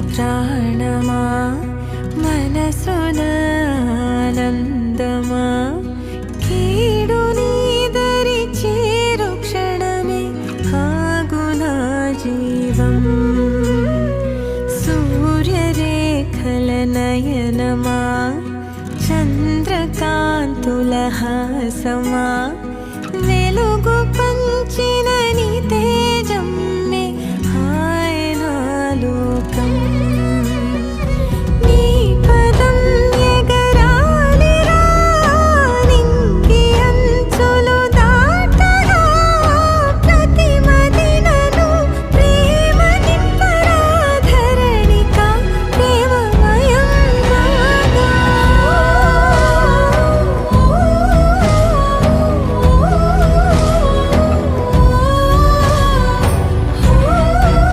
ప్రాణమా మనసున ఆనందమా కీడు నీదరి చేరు క్షణమే ఆగునా జీవం సూర్యరేఖల నయనమా చంద్రకాంతుల హాసమా వెలుగు పంచిన నీ